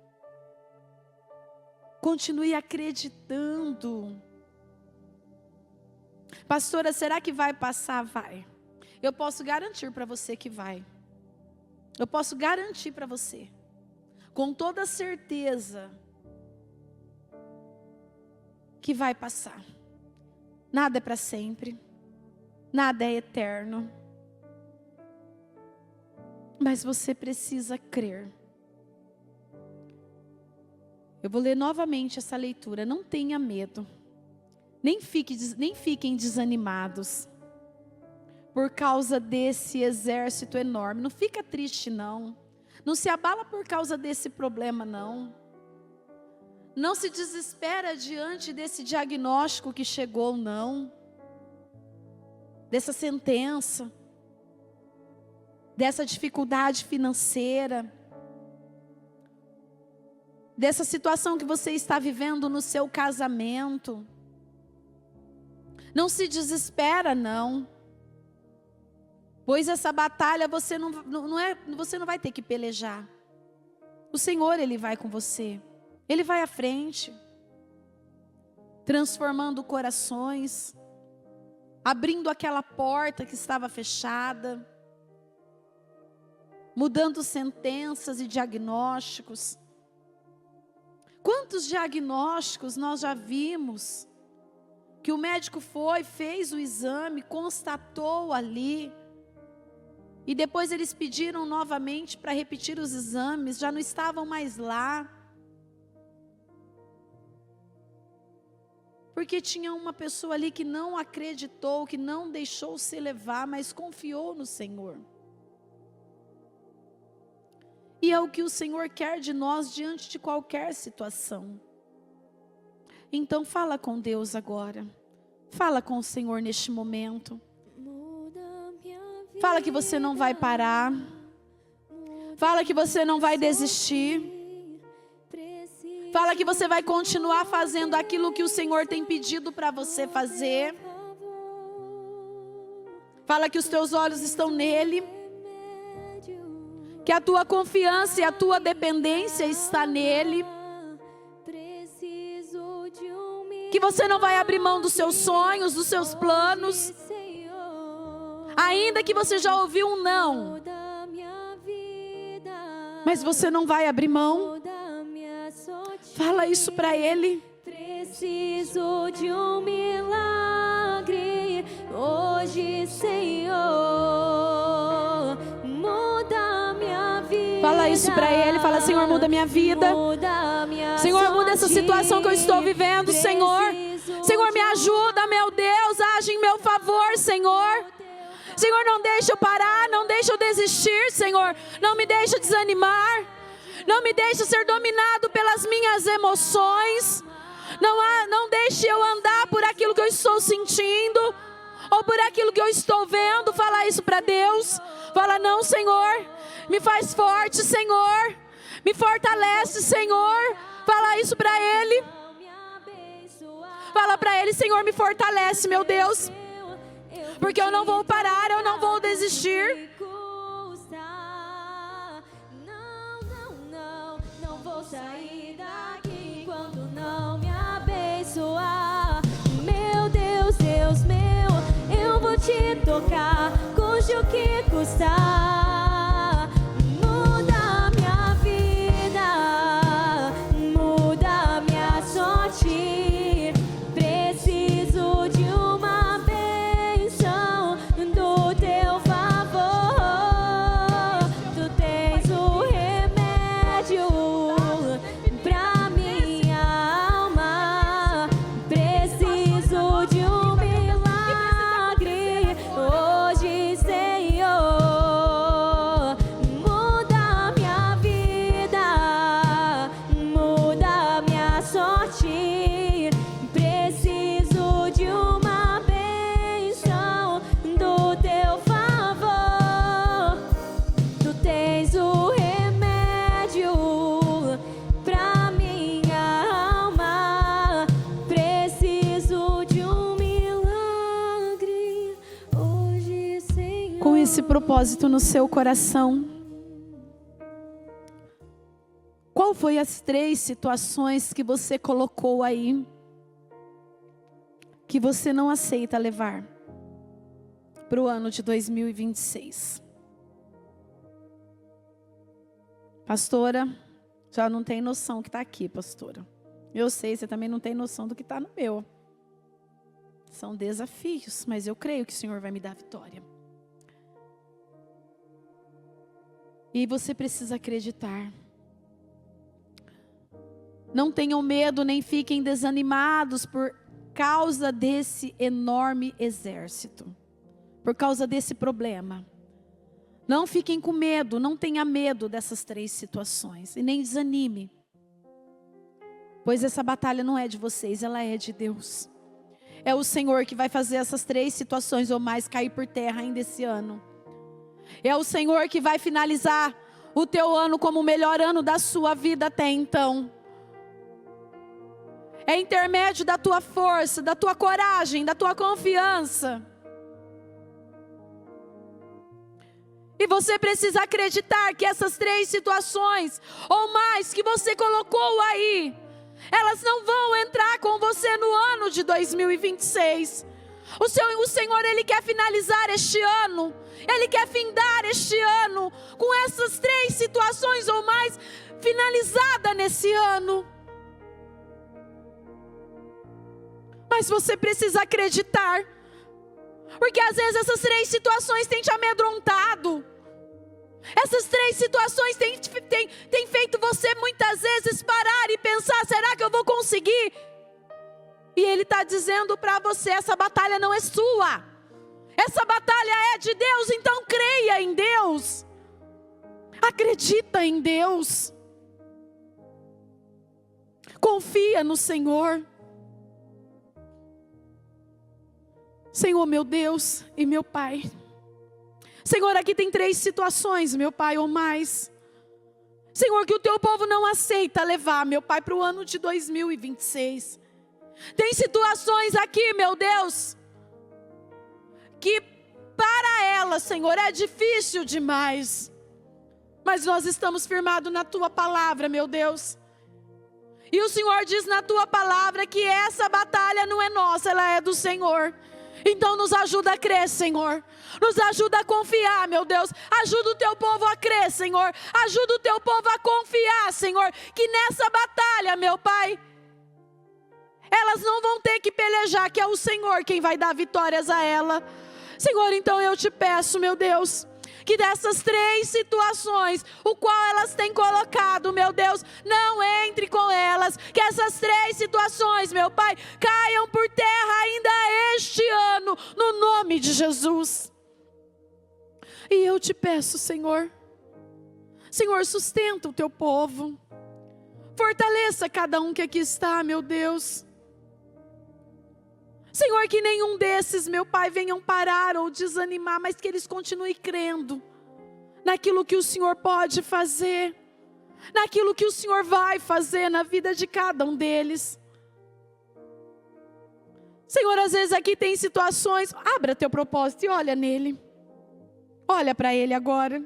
Continue acreditando. Pastora, será que vai passar? Vai. Eu posso garantir para você que vai. Eu posso garantir para você, com toda certeza, que vai passar. Nada é para sempre. Nada é eterno. Mas você precisa crer. Eu vou ler novamente essa leitura. Não tenha medo. Nem fiquem desanimados por causa desse exército enorme. Não fica triste, não. Não se abala por causa desse problema, não. Não se desespera diante desse diagnóstico que chegou, não. Dessa sentença. Dessa dificuldade financeira. Dessa situação que você está vivendo no seu casamento. Não se desespera, não. Pois essa batalha você não vai ter que pelejar. O Senhor, Ele vai com você. Ele vai à frente. Transformando corações. Abrindo aquela porta que estava fechada. Mudando sentenças e diagnósticos. Quantos diagnósticos nós já vimos? Que o médico fez o exame, constatou ali E depois eles pediram novamente para repetir os exames, já não estavam mais lá. Porque tinha uma pessoa ali que não acreditou, que não deixou se levar, mas confiou no Senhor. E é o que o Senhor quer de nós diante de qualquer situação. Então fala com Deus agora. Fala com o Senhor neste momento. Fala que você não vai parar. Fala que você não vai desistir. Fala que você vai continuar fazendo aquilo que o Senhor tem pedido para você fazer. Fala que os teus olhos estão nele. Que a tua confiança e a tua dependência está nele. Que você não vai abrir mão dos seus sonhos, dos seus planos. Ainda que você já ouviu um não. Mas você não vai abrir mão. Fala isso para ele. Preciso de um milagre hoje, Senhor. Muda minha vida. Fala isso para ele. Fala, Senhor, muda minha vida. Senhor, muda essa situação que eu estou vivendo, Senhor. Senhor, me ajuda, meu Deus. Age em meu favor, Senhor. Senhor, não deixe eu parar, não deixe eu desistir, Senhor. Não me deixe desanimar. Não me deixe ser dominado pelas minhas emoções. Não deixe eu andar por aquilo que eu estou sentindo. Ou por aquilo que eu estou vendo. Fala isso para Deus. Fala, não, Senhor. Me faz forte, Senhor. Me fortalece, Senhor. Fala isso para Ele. Fala para Ele, Senhor, me fortalece, meu Deus. Porque eu não vou parar, eu não vou desistir. Não vou sair daqui quando não me abençoar. Meu Deus, Deus meu, eu vou te tocar, custe o que custar. Muda minha vida, muda minha sorte. Preciso de uma bênção do teu favor. Tu tens o remédio pra minha alma. Preciso de um milagre hoje, Senhor. Muda minha vida, muda minha sorte. Preciso de uma bênção do teu favor. Tu tens o remédio pra minha alma. Preciso de um milagre hoje, Senhor. Com esse propósito no seu coração. Qual foi as 3 situações que você colocou aí? Que você não aceita levar para o ano de 2026. Pastora, já não tem noção que está aqui, pastora. Eu sei, você também não tem noção do que está no meu. São desafios, mas eu creio que o Senhor vai me dar vitória. E você precisa acreditar. Não tenham medo, nem fiquem desanimados por causa desse enorme exército. Por causa desse problema. Não fiquem com medo, não tenha medo dessas 3 situações. E nem desanime. Pois essa batalha não é de vocês, ela é de Deus. É o Senhor que vai fazer essas 3 situações ou mais cair por terra ainda esse ano. É o Senhor que vai finalizar o teu ano como o melhor ano da sua vida até então. É intermédio da tua força, da tua coragem, da tua confiança. E você precisa acreditar que essas 3 situações ou mais que você colocou aí, elas não vão entrar com você no ano de 2026. O Senhor, Ele quer finalizar este ano. Ele quer findar este ano com essas 3 situações ou mais finalizada nesse ano. Mas você precisa acreditar. Porque às vezes essas 3 situações têm te amedrontado. Essas 3 situações têm feito você muitas vezes parar e pensar: será que eu vou conseguir? E Ele está dizendo para você: essa batalha não é sua. Essa batalha é de Deus, então creia em Deus. Acredita em Deus. Confia no Senhor. Senhor, meu Deus e meu Pai. Senhor, aqui tem 3 situações, meu Pai, ou mais. Senhor, que o teu povo não aceita levar, meu Pai, para o ano de 2026. Tem situações aqui, meu Deus, que para elas, Senhor, é difícil demais. Mas nós estamos firmados na tua palavra, meu Deus. E o Senhor diz na tua palavra que essa batalha não é nossa, ela é do Senhor. Então nos ajuda a crer, Senhor. Nos ajuda a confiar, meu Deus. Ajuda o teu povo a crer, Senhor. Ajuda o teu povo a confiar, Senhor. Que nessa batalha, meu Pai, elas não vão ter que pelejar, que é o Senhor quem vai dar vitórias a ela. Senhor, então eu te peço, meu Deus, que dessas 3 situações, o qual elas têm colocado, meu Deus, não entre com elas. Que essas 3 situações, meu Pai, caiam por terra ainda este ano, no nome de Jesus. E eu te peço, Senhor, Senhor, sustenta o teu povo. Fortaleça cada um que aqui está, meu Deus. Senhor, que nenhum desses, meu Pai, venham parar ou desanimar, mas que eles continuem crendo naquilo que o Senhor pode fazer, naquilo que o Senhor vai fazer na vida de cada um deles. Senhor, às vezes aqui tem situações, abra teu propósito e olha nele. Olha para ele agora.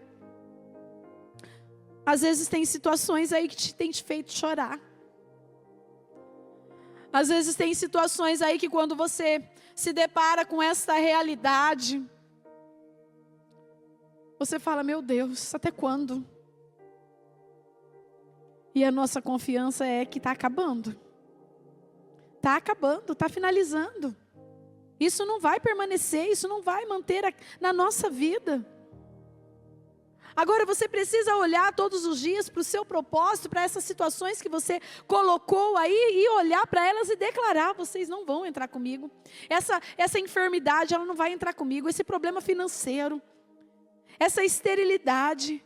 Às vezes tem situações aí que tem te feito chorar. Às vezes tem situações aí que quando você se depara com esta realidade, você fala: meu Deus, até quando? E a nossa confiança é que está acabando. Está acabando, está finalizando. Isso não vai permanecer, isso não vai manter na nossa vida. Agora você precisa olhar todos os dias para o seu propósito, para essas situações que você colocou aí, e olhar para elas e declarar: vocês não vão entrar comigo. Essa enfermidade, ela não vai entrar comigo. Esse problema financeiro, essa esterilidade,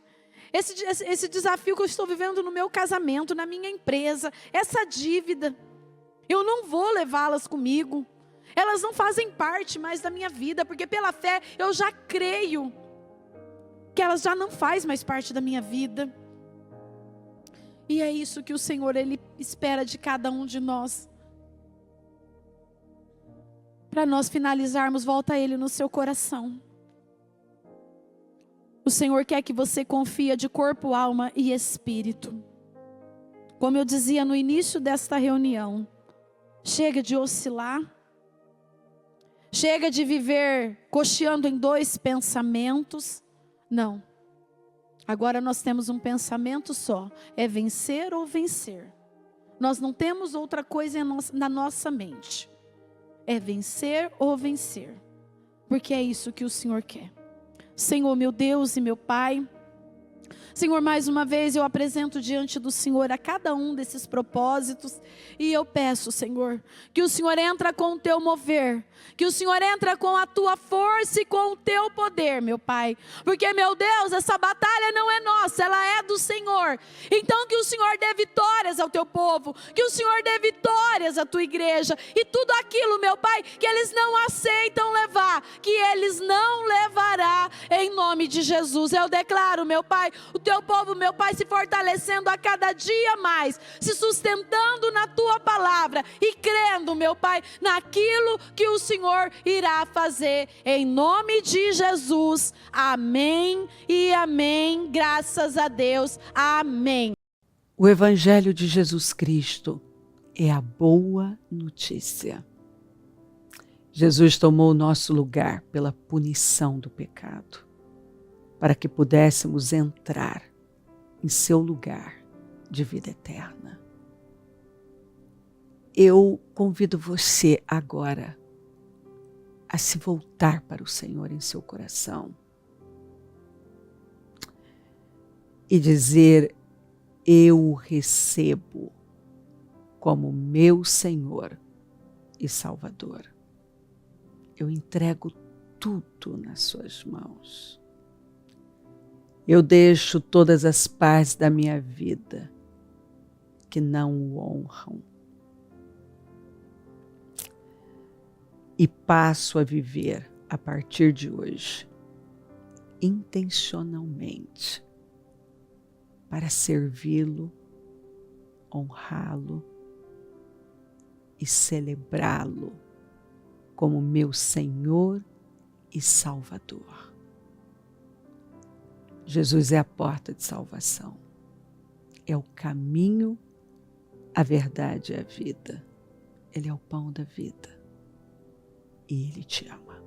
esse desafio que eu estou vivendo no meu casamento, na minha empresa, essa dívida, eu não vou levá-las comigo. Elas não fazem parte mais da minha vida, porque pela fé eu já creio que elas já não fazem mais parte da minha vida. E é isso que o Senhor, Ele espera de cada um de nós. Para nós finalizarmos, volta a Ele no seu coração. O Senhor quer que você confie de corpo, alma e espírito. Como eu dizia no início desta reunião, chega de oscilar. Chega de viver cocheando em 2 pensamentos. Não. Agora nós temos um pensamento só. É vencer ou vencer. Nós não temos outra coisa na nossa mente. É vencer ou vencer. Porque é isso que o Senhor quer. Senhor, meu Deus e meu Pai, Senhor, mais uma vez eu apresento diante do Senhor a cada um desses propósitos. E eu peço, Senhor, que o Senhor entra com o teu mover. Que o Senhor entra com a tua força e com o teu poder, meu Pai. Porque, meu Deus, essa batalha não é nossa, ela é do Senhor. Então que o Senhor dê vitórias ao teu povo. Que o Senhor dê vitórias à tua igreja. E tudo aquilo, meu Pai, que eles não aceitam levar, que eles não levará em nome de Jesus. Eu declaro, meu Pai, o teu povo, meu Pai, se fortalecendo a cada dia mais, se sustentando na tua palavra e crendo, meu Pai, naquilo que o Senhor irá fazer, em nome de Jesus. Amém e amém. Graças a Deus. Amém. O Evangelho de Jesus Cristo é a boa notícia. Jesus tomou o nosso lugar pela punição do pecado, para que pudéssemos entrar em seu lugar de vida eterna. Eu convido você agora a se voltar para o Senhor em seu coração e dizer: eu o recebo como meu Senhor e Salvador. Eu entrego tudo nas suas mãos. Eu deixo todas as partes da minha vida que não o honram e passo a viver a partir de hoje intencionalmente para servi-lo, honrá-lo e celebrá-lo como meu Senhor e Salvador. Jesus é a porta de salvação, é o caminho, a verdade e a vida. Ele é o pão da vida e Ele te ama.